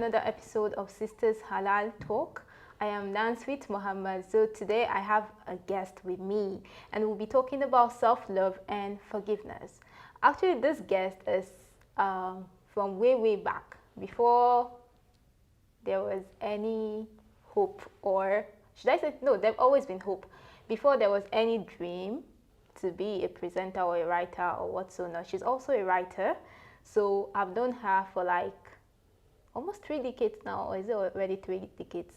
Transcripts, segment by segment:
Another episode of Sisters Halal Talk. I am Nansfit Muhammad. So today I have a guest with me and we'll be talking about self-love and forgiveness. Actually, this guest is from way back, before there was any hope, or should I say, no, there's always been hope. Before there was any dream to be a presenter or a writer or whatsoever. She's also a writer. So I've known her for like almost 3 decades now, or is it already 3 decades?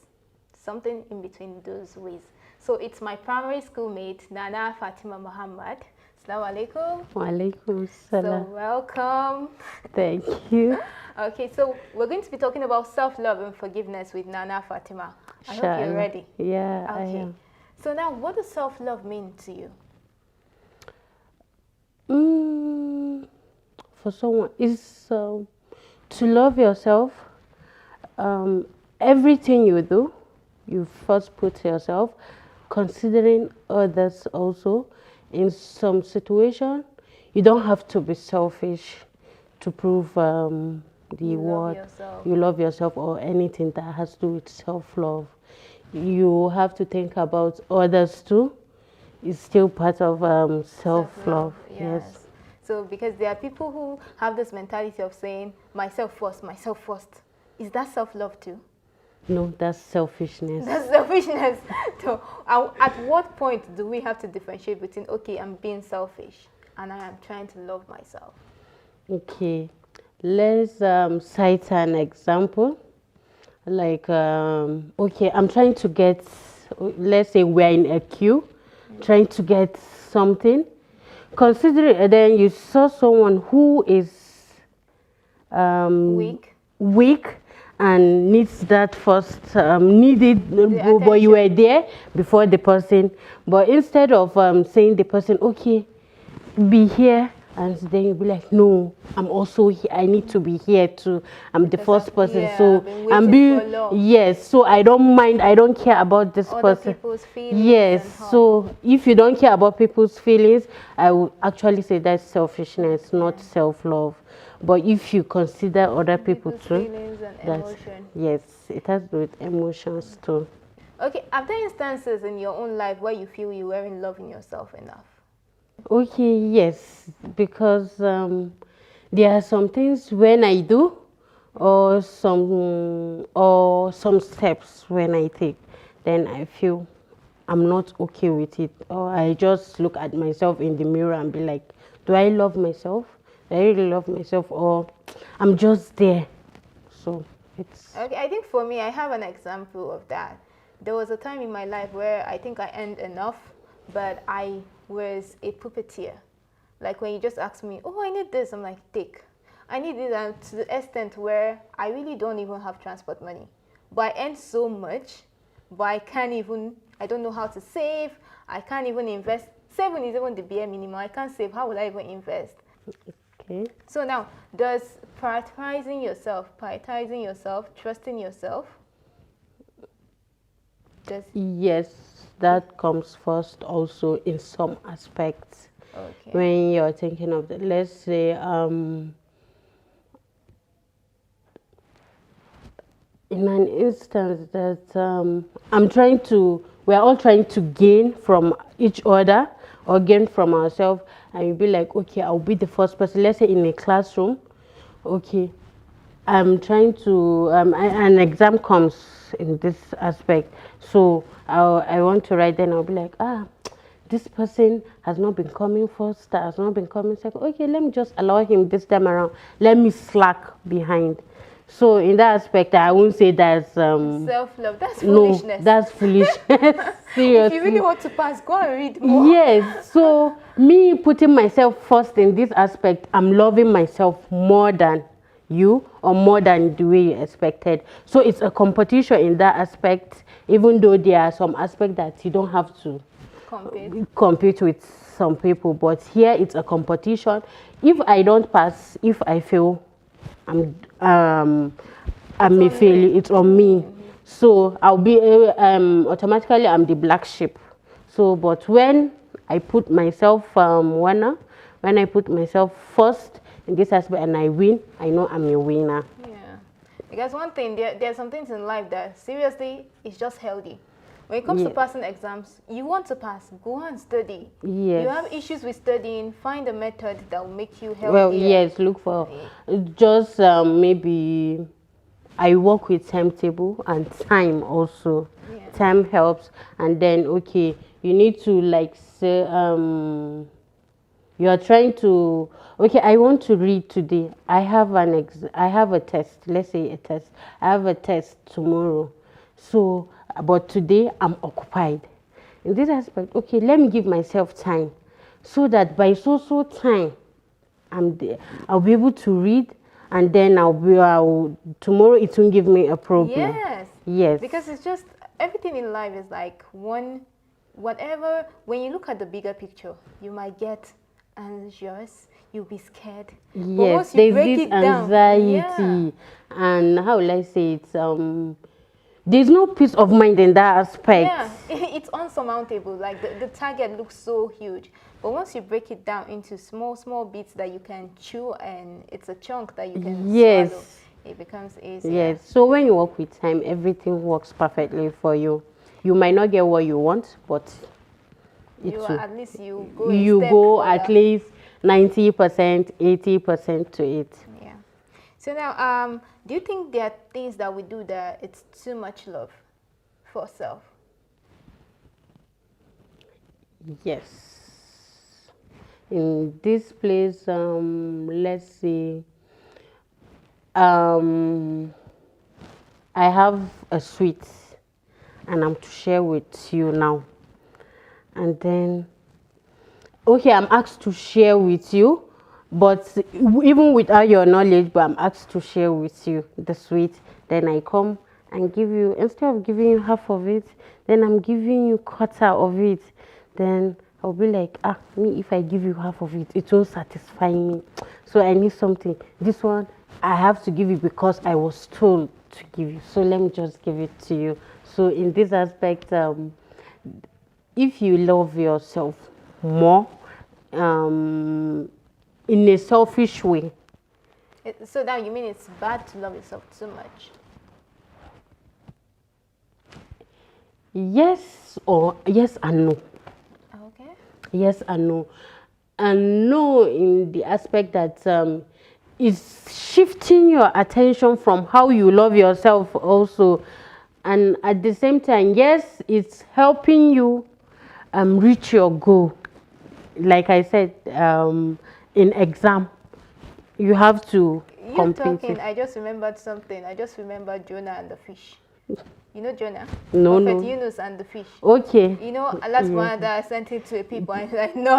Something in between those ways. So it's my primary schoolmate, Nana Fatima Muhammad. Assalamu alaikum. Wa alaikum salam. So welcome. Thank you. Okay, so we're going to be talking about self-love and forgiveness with Nana Fatima. I hope you're ready. Yeah, okay. I am. So now, what does self-love mean to you? For someone, is to love yourself. Everything you do, you first put yourself, considering others also. In some situation, you don't have to be selfish to prove the word you love yourself or anything that has to do with self-love. You have to think about others too. It's still part of self-love. Yes. So because there are people who have this mentality of saying, myself first, myself first. Is that self-love too? No, that's selfishness. That's selfishness. So at what point do we have to differentiate between, okay, I'm being selfish and I am trying to love myself? Okay, let's cite an example. Like, okay, I'm trying to get, let's say we're in a queue, trying to get something. Consider it, then you saw someone who is weak and needs that first, but you were there before the person. But instead of saying the person, okay, be here, and then you'll be like, no, I'm also here. I need to be here too. I'm the first person, so yes. So I don't mind. I don't care about this person. People's feelings. Yes. So if you don't care about people's feelings, I would actually say that's selfishness, not self-love. But if you consider other people too, that's, yes, it has to do with emotions too. Okay. Are there instances in your own life where you feel you weren't loving yourself enough? Okay, yes, because there are some things when I do, or some steps when I take, then I feel I'm not okay with it, or I just look at myself in the mirror and be like, do I love myself? Do I really love myself, or I'm just there? So it's okay. I think for me, I have an example of that. There was a time in my life where I think I earned enough, but I was a puppeteer. Like when you just ask me, oh, I need this, I'm like, take. I need this, and to the extent where I really don't even have transport money. But I earn so much, but I don't know how to save. I can't even invest. Saving is even the bare minimum. I can't save. How will I even invest? okay. So now, does prioritizing yourself, trusting yourself, yes, that comes first also in some aspects. Okay. When you're thinking of the, let's say in an instance that we're all trying to gain from each other or gain from ourselves, and you'll be like, okay, I'll be the first person. Let's say in a classroom, okay, I'm trying to an exam comes in this aspect, so I want to write, then I'll be like, this person has not been coming first, has not been coming second. Okay, let me just allow him this time around. Let me slack behind. So in that aspect, I won't say that's self-love. That's foolishness. No, that's foolishness. Seriously. If you really want to pass, go and read more. Yes. So me putting myself first in this aspect, I'm loving myself more than you, or more than the way you expected. So it's a competition in that aspect, even though there are some aspects that you don't have to compete with some people, but here it's a competition. If I don't pass, if I feel I may fail, it's on me. So I'll be automatically I'm the black sheep. So but when I put myself when I put myself first in this aspect and I win, I know I'm a winner. Yeah. Because one thing, there are some things in life that seriously is just healthy. When it comes to passing exams, you want to pass, go and study. Yes. You have issues with studying, find a method that will make you healthier. Well, yes, look for just maybe I work with timetable and time also. Yeah. Time helps, and then okay, you need to like say you are trying to okay, I want to read today. I have I have a test. Let's say a test. I have a test tomorrow. So, but today I'm occupied. In this aspect, okay, let me give myself time so that by so time I'm there. I'll be able to read, and then tomorrow it won't give me a problem. Yes. Yes. Because it's just everything in life is like whatever. When you look at the bigger picture, you might get anxious. You'll be scared. Yes, there's this anxiety, and how will I say it? There's no peace of mind in that aspect. Yeah, it's unsurmountable. Like the target looks so huge, but once you break it down into small bits that you can chew, and it's a chunk that you can swallow, it becomes easier. Yes. So when you work with time, everything works perfectly for you. You might not get what you want, but at least you go. At least 90%, 80% to it. Yeah. So now, do you think there are things that we do that it's too much love for self? Yes. In this place, let's see. I have a sweet, and I'm to share with you now. And then, okay, I'm asked to share with you, but even without your knowledge, but I'm asked to share with you the sweet. Then I come and give you, instead of giving you half of it, then I'm giving you quarter of it. Then I'll be like, me, if I give you half of it, it won't satisfy me. So I need something. This one, I have to give you because I was told to give you. So let me just give it to you. So in this aspect, if you love yourself more, in a selfish way. So now you mean it's bad to love yourself too much? Yes and no. Okay. Yes and no. And no in the aspect that is shifting your attention from how you love yourself also. And at the same time, yes, it's helping you reach your goal. Like I said, in exam, you have to compete. I just remembered something. I just remembered Jonah and the fish. You know Jonah? No, Prophet Yunus and the fish. Okay. You know, last one that I sent it to people, and he's like, no,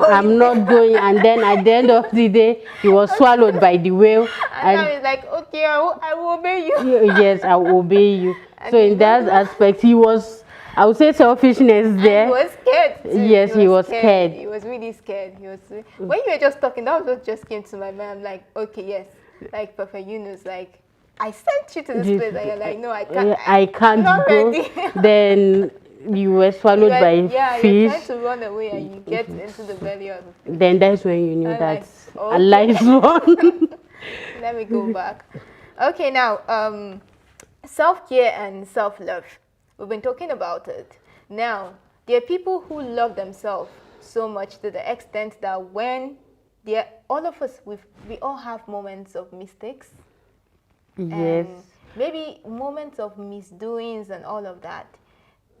I'm not going. And then at the end of the day, he was swallowed by the whale. And now he's like, okay, I will obey you. Yes, I will obey you. So in that aspect, he was, I would say, selfishness there. And he was scared too. Yes, he was scared. He was really scared. When you were just talking, that was what just came to my mind. I'm like, okay, yes, like Prophet Yunus, like, I sent you to this place, and you're like, no, I can't. I can't go. Then you were swallowed by fish. You're trying to run away, and you get into the belly of the fish. Then that's when you knew that Allah is one. Let me go back. Okay, now, self-care and self-love. We've been talking about it. Now, there are people who love themselves so much to the extent that when all of us, we all have moments of mistakes. Yes. And maybe moments of misdoings and all of that.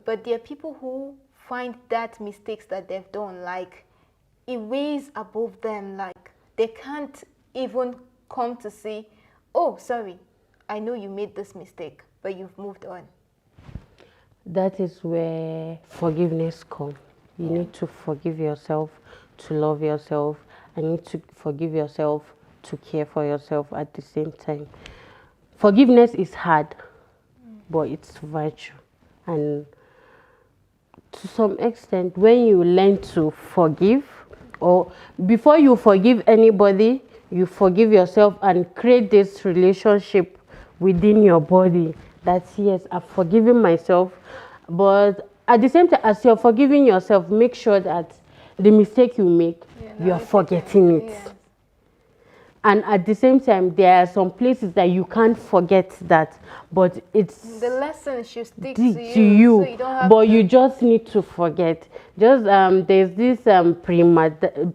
But there are people who find that mistakes that they've done, like, it weighs above them. Like, they can't even come to say, oh, sorry, I know you made this mistake, but you've moved on. That is where forgiveness comes. You need to forgive yourself, to love yourself, and you need to forgive yourself, to care for yourself at the same time. Forgiveness is hard, but it's virtue. And to some extent, when you learn to forgive, or before you forgive anybody, you forgive yourself and create this relationship within your body that, yes, I've forgiven myself. But at the same time, as you're forgiving yourself, make sure that the mistake you make, you're forgetting it. Yes. And at the same time, there are some places that you can't forget that, but it's the lesson should stick to to you, you, so you don't have but to. you just need to forget. Just there's this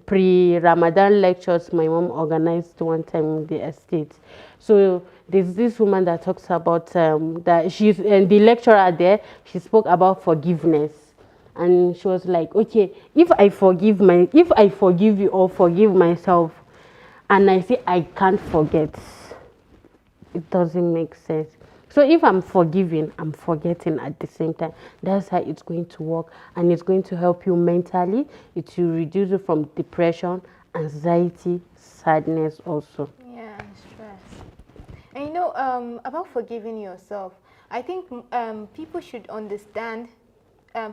pre-Ramadan lectures my mom organized one time in the estate. So there's this woman that talks about that she's and the lecturer there. She spoke about forgiveness. And she was like, okay, if I forgive you or forgive myself, and I say I can't forget, it doesn't make sense. So if I'm forgiving, I'm forgetting at the same time. That's how it's going to work, and it's going to help you mentally. It will reduce you from depression, anxiety, sadness also. Yeah, stress. And you know, about forgiving yourself, I think people should understand.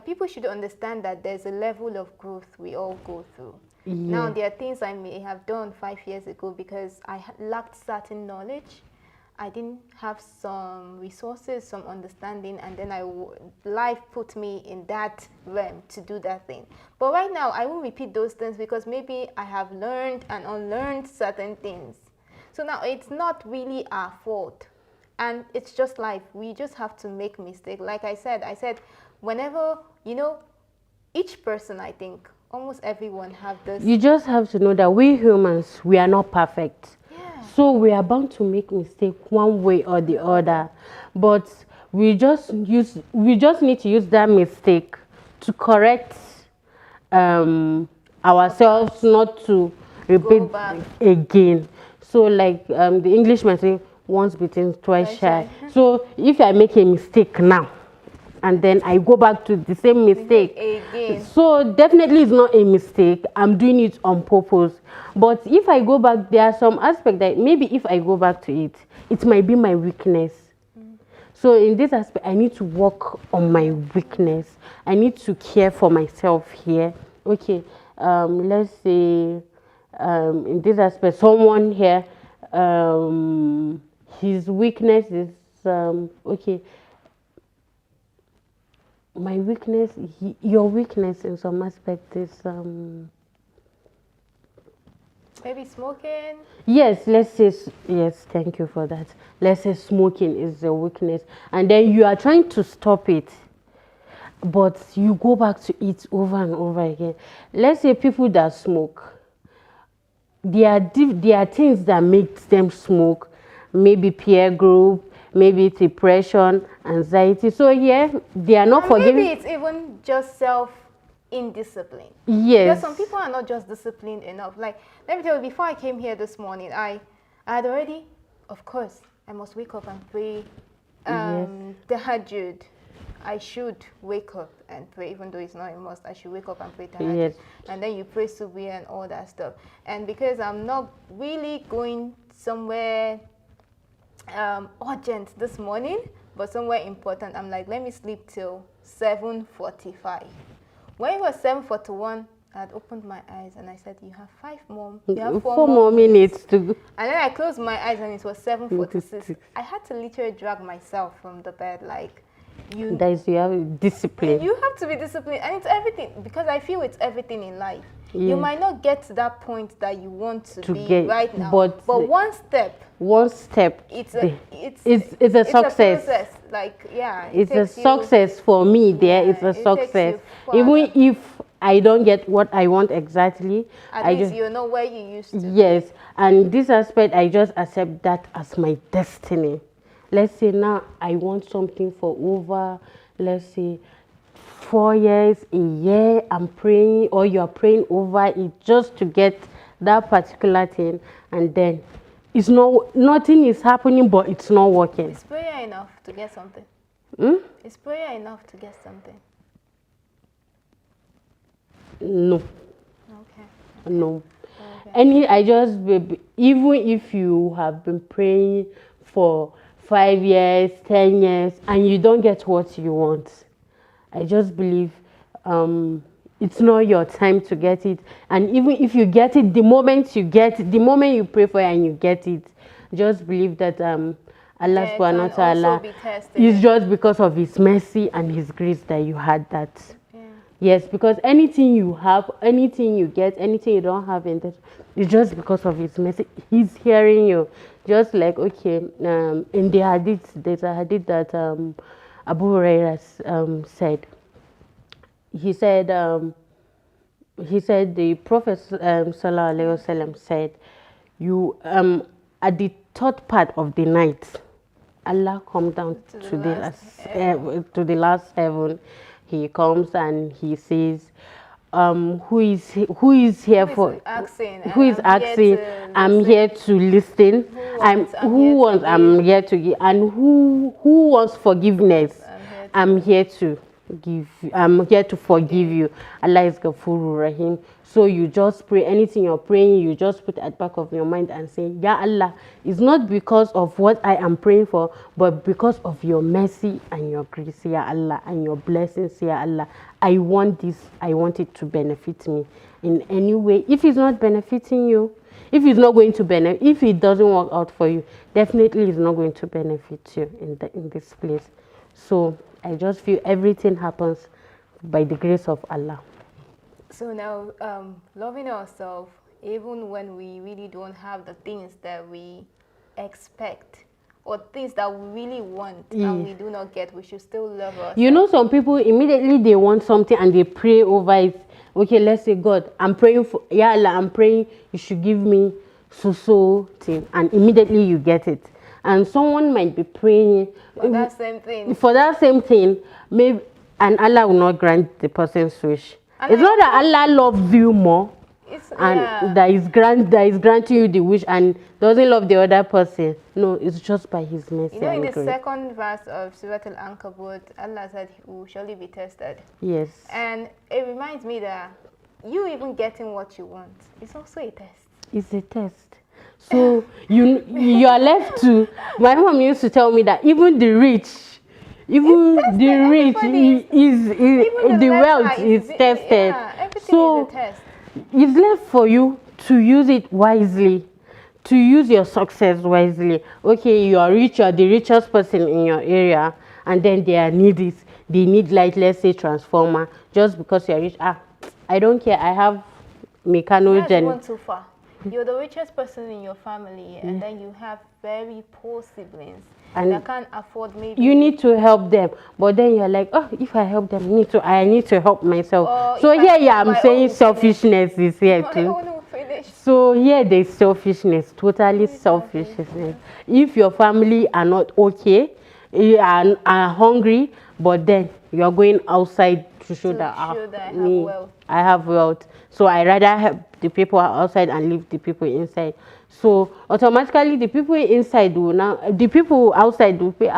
People should understand that there's a level of growth we all go through. Yeah. Now, there are things I may have done 5 years ago because I lacked certain knowledge. I didn't have some resources, some understanding, and then life put me in that realm to do that thing. But right now, I won't repeat those things because maybe I have learned and unlearned certain things. So now it's not really our fault. And it's just life. We just have to make mistakes. Like I said, whenever, you know, each person, I think, almost everyone have this. You just have to know that we humans, we are not perfect. Yeah. So we are bound to make mistake one way or the other. But we just need to use that mistake to correct ourselves, not to repeat again. So like the Englishman say, once bitten, twice shy. So if I make a mistake now, and then I go back to the same mistake again, so definitely it's not a mistake. I'm doing it on purpose. But if I go back, there are some aspects that maybe if I go back to it, it might be my weakness. So in this aspect, I need to work on my weakness. I need to care for myself here. Okay, let's say in this aspect, someone here, his weakness is okay. My weakness, your weakness in some aspect is maybe smoking. Yes, let's say yes. Thank you for that. Let's say smoking is a weakness, and then you are trying to stop it, but you go back to it over and over again. Let's say people that smoke, there are things that make them smoke, maybe peer group, maybe depression, anxiety. So yeah, they are not forgiving. Maybe it's even just self-indiscipline. Yes. Because some people are not just disciplined enough. Like, let me tell you, before I came here this morning, I had already, of course, I must wake up and pray tahajjud. I should wake up and pray, even though it's not a must. I should wake up and pray tahajjud. Yes. And then you pray subhi and all that stuff. And because I'm not really going somewhere urgent this morning, but somewhere important, I'm like, let me sleep till 7:45. When it was 7:41, I had opened my eyes and I said, you have 4 more minutes to go. And then I closed my eyes and it was 7:46. I had to literally drag myself from the bed, like, you have discipline. You have to be disciplined, and it's everything, because I feel it's everything in life. Yeah. You might not get to that point that you want to be get, right now, but one step, it's a success. Like, yeah, it's a success for me. It's a success. Even if I don't get what I want exactly, at least you know where you used to. Yes, and this aspect, I just accept that as my destiny. Let's say now I want something for over, let's say, 4 years, a year. I'm praying, or you're praying over it just to get that particular thing, and then it's nothing is happening, but it's not working. Is prayer enough to get something? Is prayer enough to get something? No. Okay. No. Okay. Even if you have been praying for 5 years, 10 years, and you don't get what you want, I just believe it's not your time to get it. And even if you get it, the moment you pray for it and you get it, just believe that Allah subhanahu wa ta'ala is just because of His mercy and His grace that you had that. Yes, because anything you have, anything you get, anything you don't have in this, it's just because of his message. He's hearing you. Just like, okay, in the hadith, there's a hadith that Abu Hurairah said. He said, the Prophet Sallallahu Alaihi Wasallam said, you at the third part of the night, Allah come down to the last heaven. He comes and he says, who is here for asking? Who is asking? I'm here to listen. I'm here to give. And who wants forgiveness? I'm here to give. I'm here to forgive you. Allah is Ghafurur Rahim. So you just pray. Anything you're praying, you just put at the back of your mind and say, Ya Allah, it's not because of what I am praying for, but because of your mercy and your grace, Ya Allah, and your blessings, Ya Allah. I want this. I want it to benefit me in any way. If it's not benefiting you, if it's not going to benefit, if it doesn't work out for you, definitely it's not going to benefit you in this place. So I just feel everything happens by the grace of Allah. So now, loving ourselves, even when we really don't have the things that we expect or things that we really want and we do not get, we should still love ourselves. You know, some people immediately they want something and they pray over it. Okay, let's say, God, I'm praying for, Ya Allah, I'm praying you should give me so thing, and immediately you get it. And someone might be praying for that same thing. For that same thing, maybe, and Allah will not grant the person's wish. And it's not that Allah loves you more that is granting you the wish and doesn't love the other person. No, it's just by His mercy. You know, in the second verse of Surah Al-Ankabut, Allah said, "We will surely be tested." Yes. And it reminds me that you even getting what you want, it's also a test. It's a test. So you are left to. My mom used to tell me that even the rich. Even the rich the wealth is tested. Yeah, so is a test. It's left for you to use it wisely, to use your success wisely. Okay, you are rich, you are the richest person in your area, and then they need like, let's say, transformer. Just because you are rich, I don't care. I have mechanical. That's gone too far. You're the richest person in your family, and then you have very poor siblings. And that can't afford maybe. You need to help them, but then you're like, oh, if I help them, I need to help myself. So here, I'm saying selfishness is here too. So here, there's selfishness, totally selfishness. If your family are not okay, you are hungry, but then you're going outside to show that I have wealth. So I rather help the people outside and leave the people inside. So automatically the people inside the people outside will pay,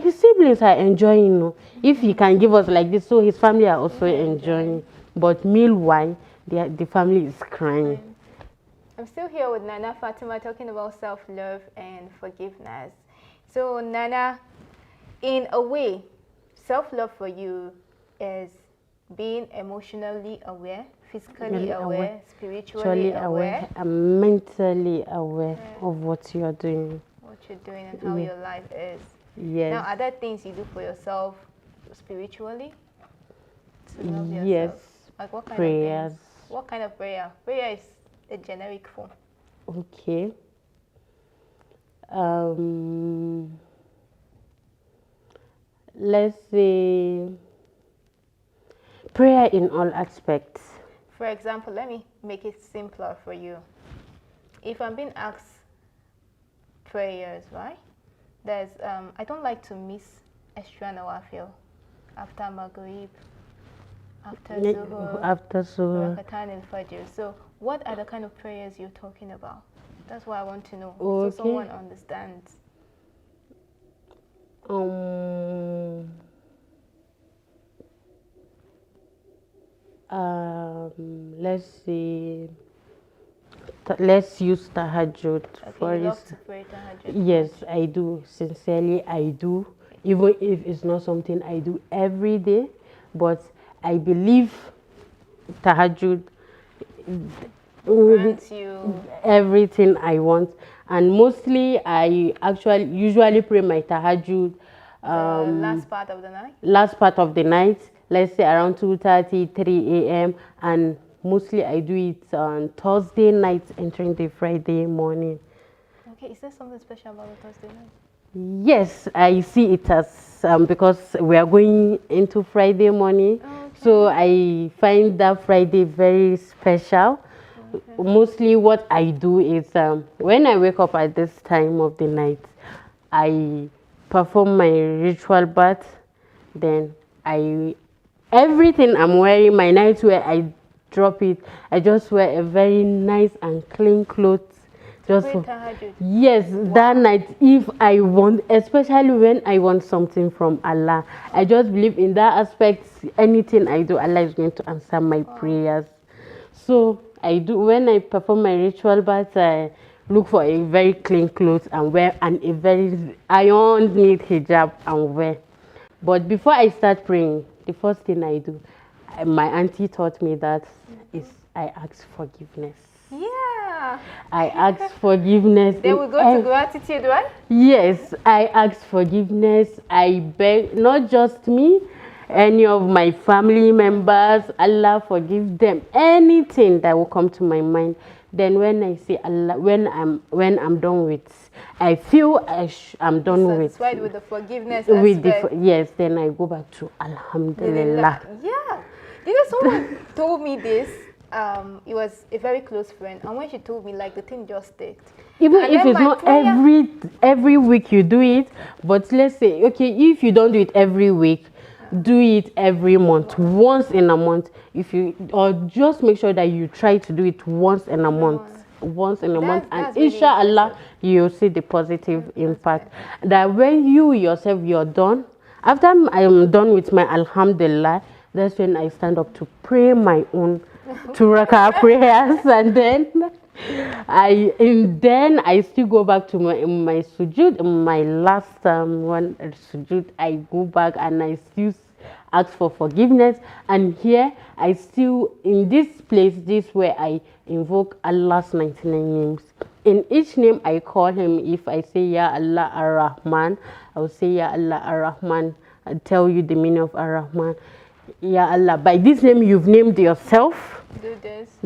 his siblings are enjoying. No? If he can give us like this, so his family are also enjoying. But meanwhile, the family is crying. I'm still here with Nana Fatima talking about self-love and forgiveness. So Nana, in a way, self-love for you is being emotionally aware, physically aware, spiritually aware, and mentally aware of what you are doing. What you're doing and how your life is. Yes. Now, are there things you do for yourself spiritually to love yourself? Yes. Like what kind prayers. of things? What kind of prayer? Prayer is a generic form. Okay. Let's say prayer in all aspects. For example, let me make it simpler for you. If I'm being asked prayers, right? There's I don't like to miss extra nawafil after Maghrib, after Zuhur, Rakatan al-Fajr. So what are the kind of prayers you're talking about? That's what I want to know, so someone understands. Let's see. Let's use tahajjud for this. Yes, I do. Sincerely, I do. Even if it's not something I do every day, but I believe tahajjud grants you everything I want. And mostly, I usually pray my tahajjud last part of the night. Last part of the night. let's say around 2:30, 3 a.m. and mostly I do it on Thursday night entering the Friday morning. Okay, is there something special about the Thursday night? Yes, I see it as because we are going into Friday morning, so I find that Friday very special. Mostly what I do is when I wake up at this time of the night, I perform my ritual bath, then everything I'm wearing, my nightwear, I drop it. I just wear a very nice and clean clothes. Just yes, that night, if I want, especially when I want something from Allah, I just believe in that aspect. Anything I do, Allah is going to answer my prayers. So I do, when I perform my ritual bath, I look for a very clean clothes and wear, and a very ironed neat hijab and wear. But before I start praying, the first thing I do, my auntie taught me that is I ask forgiveness. Yeah. I ask forgiveness. Then we go to gratitude, right? Yes, I ask forgiveness. I beg, not just me, any of my family members, Allah forgive them. Anything that will come to my mind. Then when I say Allah, when I'm done with, I feel I'm done with. Satisfied with the forgiveness with aspect. yes, then I go back to Alhamdulillah. Yeah. You know, someone told me this. It was a very close friend, and when she told me, like, the thing just sticked. Even if it's not every week you do it, but let's say, okay, if you don't do it every week, do it every month, once in a month. If you, or just make sure that you try to do it once in a month, and inshallah you'll see the positive impact. That when you yourself, you're done. After I'm done with my Alhamdulillah, that's when I stand up to pray my own 2 rakah prayers, and then I still go back to my sujud. My last one sujud, I go back and I still ask for forgiveness. And here I still, in this place, this where I invoke Allah's 99 names. In each name I call him. If I say Ya Allah Ar-Rahman, I will say Ya Allah Ar-Rahman. I'll tell you the meaning of Ar-Rahman. Ya Allah, by this name you've named yourself,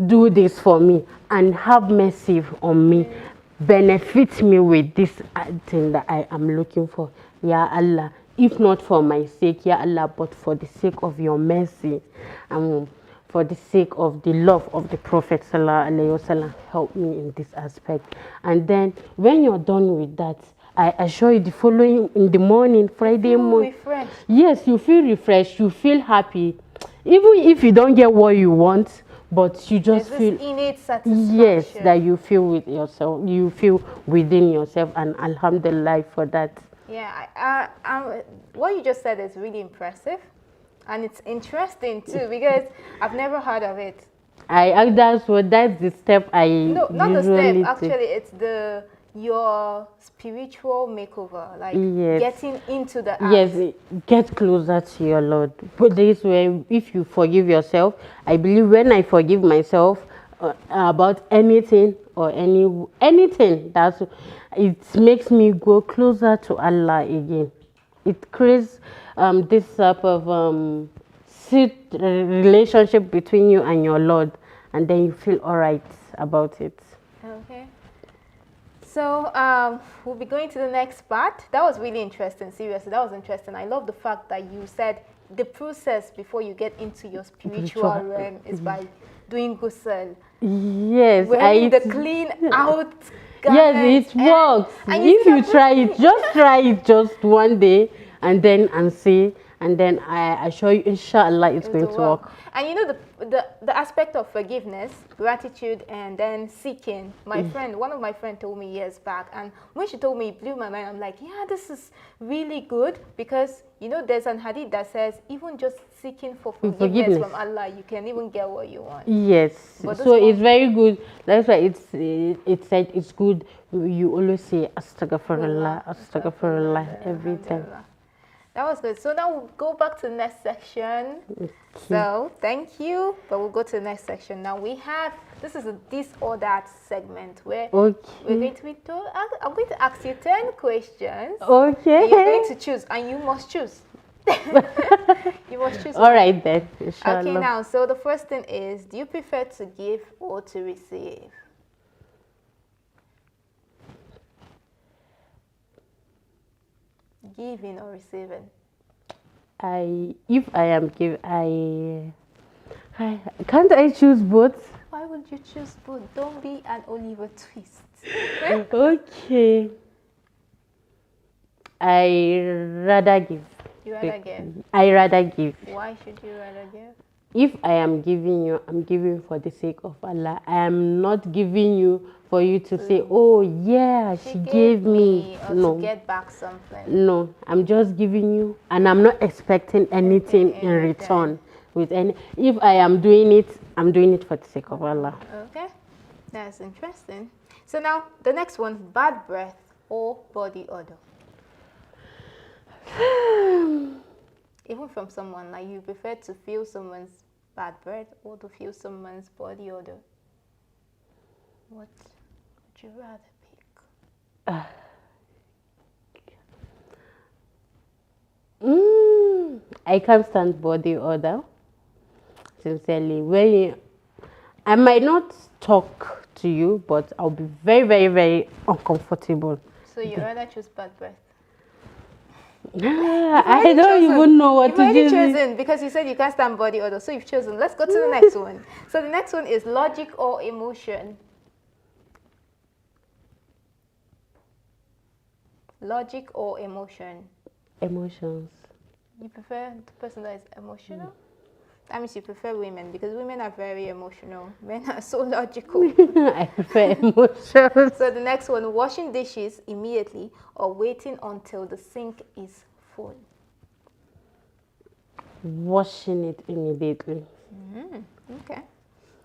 do this for me and have mercy on me. Benefit me with this thing that I am looking for. Ya Allah, if not for my sake, Ya Allah, but for the sake of your mercy and for the sake of the love of the Prophet Sallallahu Alaihi Wasallam, help me in this aspect. And then when you're done with that, I assure you, the following in the morning, Friday morning, yes, you feel refreshed, you feel happy, even if you don't get what you want, but you just feel innate satisfaction. Yes, that you feel with yourself, you feel within yourself, and Alhamdulillah for that. Yeah, what you just said is really impressive, and it's interesting too because I've never heard of it. That's the step I no, not the step. Actually, it's your spiritual makeover, like getting into the act. Yes, get closer to your Lord. But this way, if you forgive yourself, I believe when I forgive myself about anything or anything, it makes me go closer to Allah again. It creates this type of relationship between you and your Lord, and then you feel all right about it. Okay. So we'll be going to the next part. That was really interesting. Seriously, that was interesting. I love the fact that you said the process before you get into your spiritual realm is by doing ghusl. Yes, wearing the clean out. Yes, it works. And if you try it, just try it just one day, and see. And then I assure you, inshallah, it's going to work. And you know, the aspect of forgiveness, gratitude, and then seeking. One of my friends told me years back, and when she told me, it blew my mind. I'm like, yeah, this is really good, because you know, there's an hadith that says even just seeking for forgiveness from Allah, you can even get what you want. Yes, so it's very good. That's why it's said it's good. You always say astaghfirullah, astaghfirullah every time. That was good. So now we'll go back to the next section. Okay. So thank you, but we'll go to the next section. Now we have, this is a this or that segment where we're going to be told, I'm going to ask you 10 questions. Okay. And you're going to choose, and you must choose. You must choose All one. right then. Inshallah. Okay, now, so the first thing is, do you prefer to give or to receive? Giving or receiving? If I am give, I can't I choose both? Why would you choose both? Don't be an Oliver Twist. Okay. I rather give. You rather give? I rather give. Why should you rather give? If I am giving you, I'm giving for the sake of Allah. I am not giving you for you to say, oh yeah, she gave me. Or No. to get back something. No, I'm just giving you, and I'm not expecting anything in return. If I am doing it, I'm doing it for the sake of Allah. Okay, that's interesting. So now the next one, bad breath or body odor. Even from someone, like you prefer to feel someone's bad breath or to feel someone's body odor. What would you rather pick? I can't stand body odor. Sincerely, I might not talk to you, but I'll be very, very, very uncomfortable. So you rather choose bad breath? I don't even know what to You've choose. already chosen because you said you can't stand body odor, so you've chosen. Let's go to the next one. So the next one is logic or emotion. Logic or emotion? Emotions. You prefer the person that is emotional? That means you prefer women because women are very emotional. Men are so logical. I prefer emotions. So the next one, washing dishes immediately or waiting until the sink is full. Washing it immediately. Okay.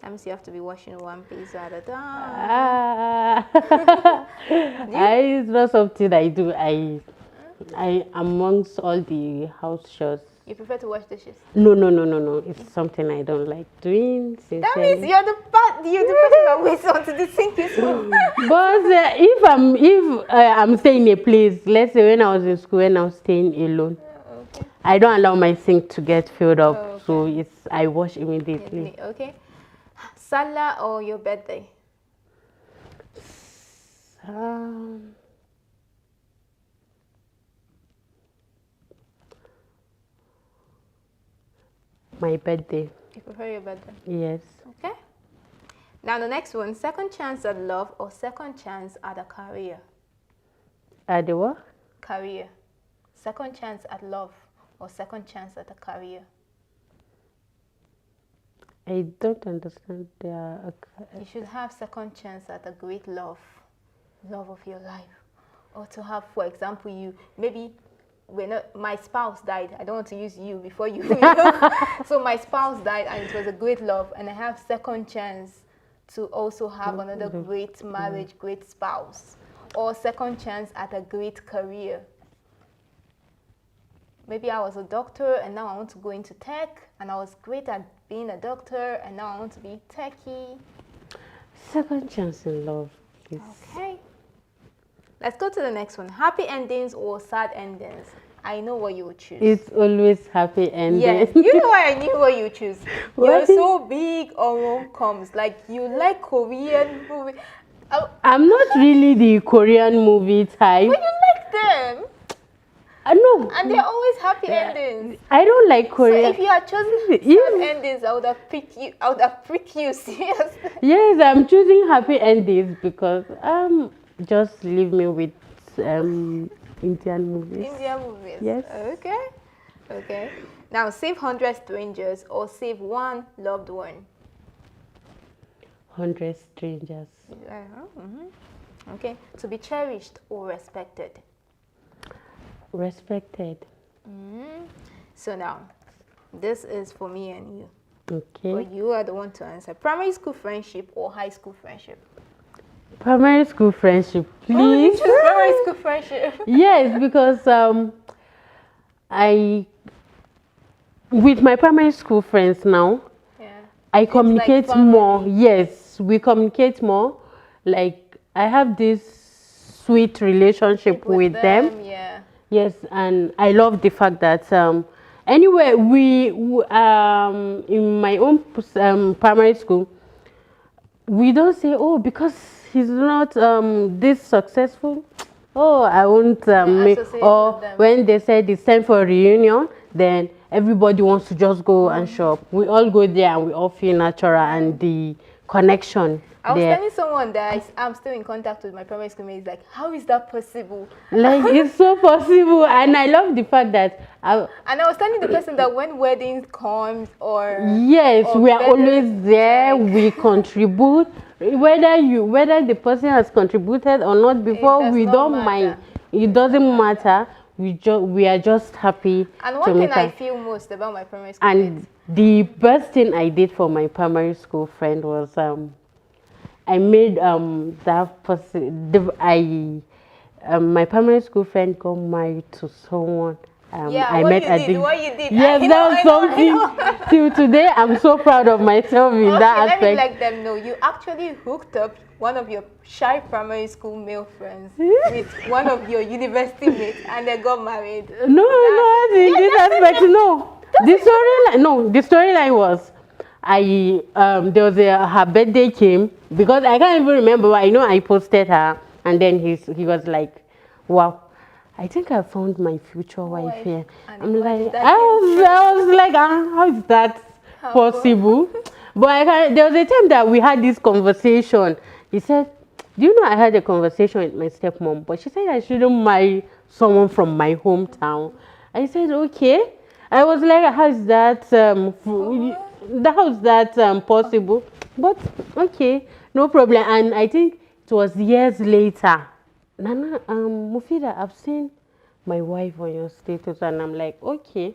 That means you have to be washing one piece at a time. It's not something I do. I amongst all the house chores. You prefer to wash dishes? No. It's something I don't like doing. Sincerely. That means you're the person that waits until the sink is full. But if I'm staying in a place, let's say when I was in school, when I was staying alone, Okay. I don't allow my sink to get filled up. Okay. So I wash immediately. Okay. Salah or your birthday? My birthday. You prefer your birthday? Yes. Okay. Now the next one, second chance at love or second chance at a career? At the what? Career. Second chance at love or second chance at a career? I don't understand. You should have second chance at a great love of your life. Or to have, for example, my spouse died. I don't want to use you before you. So my spouse died and it was a great love, and I have second chance to also have another great marriage, great spouse, or second chance at a great career. Maybe I was a doctor and now I want to go into tech, and I was great at being a doctor and now I want to be techie. Second chance in love, please. Okay. Let's go to the next one. Happy endings or sad endings? I know what you would choose. It's always happy ending. Yes, you know why I knew what you choose. You're so big on rom-coms. Like, you like Korean movies. I'm not really the Korean movie type. But you like them. No. And they're always happy endings. I don't like Korean. So if you had chosen sad endings, I would have picked you, seriously. Yes, I'm choosing happy endings because just leave me with Indian movies. Indian movies. Yes. Okay. Now, save 100 strangers or save one loved one? 100 strangers. Okay. To be cherished or respected? Respected. So now, this is for me and you. Okay. But you are the one to answer. Primary school friendship or high school friendship? Primary school friendship, please. Oh, you choose primary school friendship. Yes, because with my primary school friends now, I communicate like more. Yes, we communicate more. Like, I have this sweet relationship with them. Yeah. Yes, and I love the fact that anyway, in my own primary school, we don't say, oh, because he's not this successful, oh, I won't make, associate or with them. when they said it's time for a reunion, then everybody wants to just go and shop. We all go there and we all feel natural and the connection I was there. telling someone that I'm still in contact with my primary school mates. Like, how is that possible? Like, it's so possible, and I love the fact that And I was telling the person that when weddings comes yes, or we are birthdays, always there. We contribute, whether the person has contributed or not before. does We not don't matter. mind. It doesn't matter. We are just happy. And to one thing meet I her. feel most about my primary school And mates, the best thing I did for my primary school friend was I made that person. My primary school friend got married to someone. I what met you at did, the what you did. yes, that was something. Till today, I'm so proud of myself in that Let me aspect. let them know you actually hooked up one of your shy primary school male friends with one of your university mates, and they got married. No, not in this aspect. No, the storyline was there was her birthday came because I can't even remember. But I know I posted her, and then he was like, "Wow, I think I found my future wife here." And I'm like, that I was like, how is that possible? But there was a time that we had this conversation. He said, "Do you know I had a conversation with my stepmom, but she said I shouldn't marry someone from my hometown." I said, "Okay." I was like, "How is that? How is that possible?" But okay, no problem. And I think it was years later. Nana, Mufida, I've seen my wife on your status, and I'm like, okay.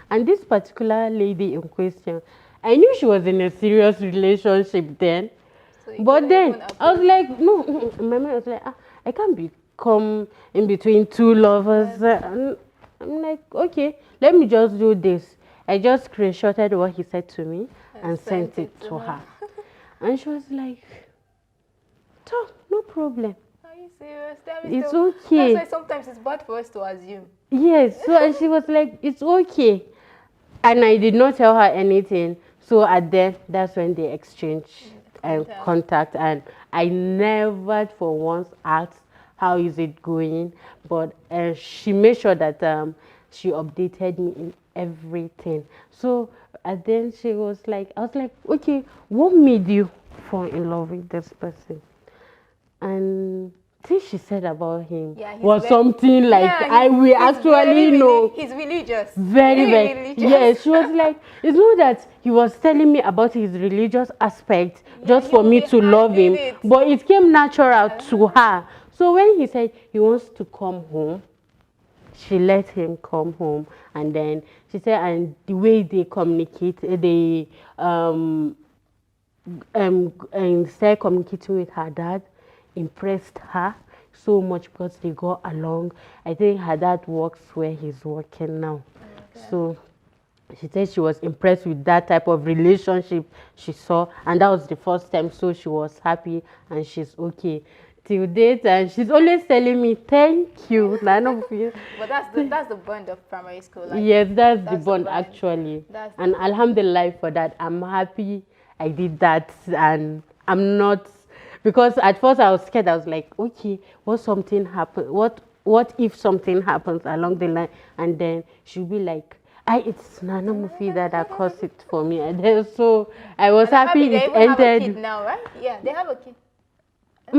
And this particular lady in question, I knew she was in a serious relationship then. So But then I was like, no, my mom was like, I can't become in between two lovers. And I'm like, okay, let me just do this. I just screenshotted what he said to me and sent it to her. And she was like, no problem. Are you serious? It's okay. That's why sometimes it's bad for us to assume. Yes, so and she was like, it's okay. And I did not tell her anything. So that's when they exchanged contact. And I never for once asked, how is it going? But she made sure that she updated me in everything. So then I was like, okay, what made you fall in love with this person? And thing she said about him was something like I will actually know. He's religious. Very religious. Yes, she was like, it's not that he was telling me about his religious aspect just for me to love him, but it came natural to her. So when he said he wants to come home, she let him come home, and then she said, and the way they communicate, they started communicating with her dad, impressed her so much because they got along. I think her dad works where he's working now. Okay. So she said she was impressed with that type of relationship she saw, and that was the first time, so she was happy and she's okay till date, and she's always telling me thank you. None of you. But that's the bond of primary school. Like, yes, that's the bond actually. And alhamdulillah for that. I'm happy I did that, and I'm not, because at first I was scared. I was like, okay, what if something happens along the line? And then she'll be like, it's Nana Mufida that caused it for me. And then, so I was happy it ended. They have a kid now, right? Yeah, they have a kid. They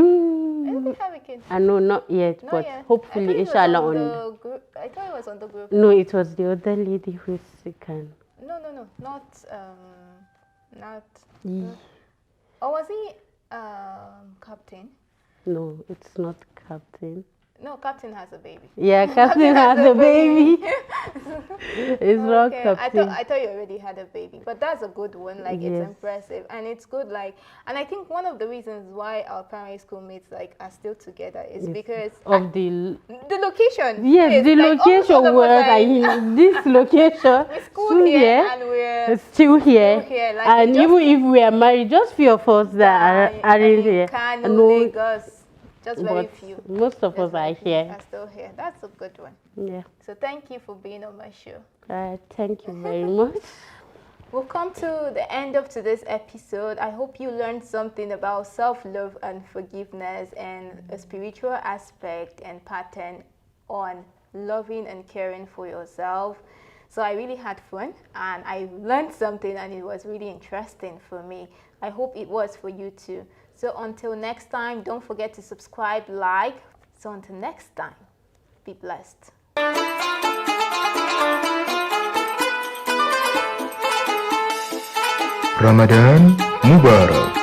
have a kid. I know, not yet, but hopefully, inshallah. I thought it was on the group. No, it was the other lady who's sick. And no, not. Or was he captain? No, it's not captain. No, captain has a baby. Yeah, captain has a baby. It's not captain. I thought you already had a baby, but that's a good one. Like, it's impressive, and it's good. Like, and I think one of the reasons why our primary school mates are still together is because of the location. Yes, the location where this location. We school here and we're still here. Like, and even if we are married, just few of us that aren't here. Kano, Lagos. Just very but few. most of Just us are very few here. are still here. That's a good one. Yeah. So thank you for being on my show. Thank you very much. We'll come to the end of today's episode. I hope you learned something about self-love and forgiveness and a spiritual aspect and pattern on loving and caring for yourself. So I really had fun and I learned something and it was really interesting for me. I hope it was for you too. So until next time, don't forget to subscribe, like. So until next time, be blessed. Ramadan Mubarak.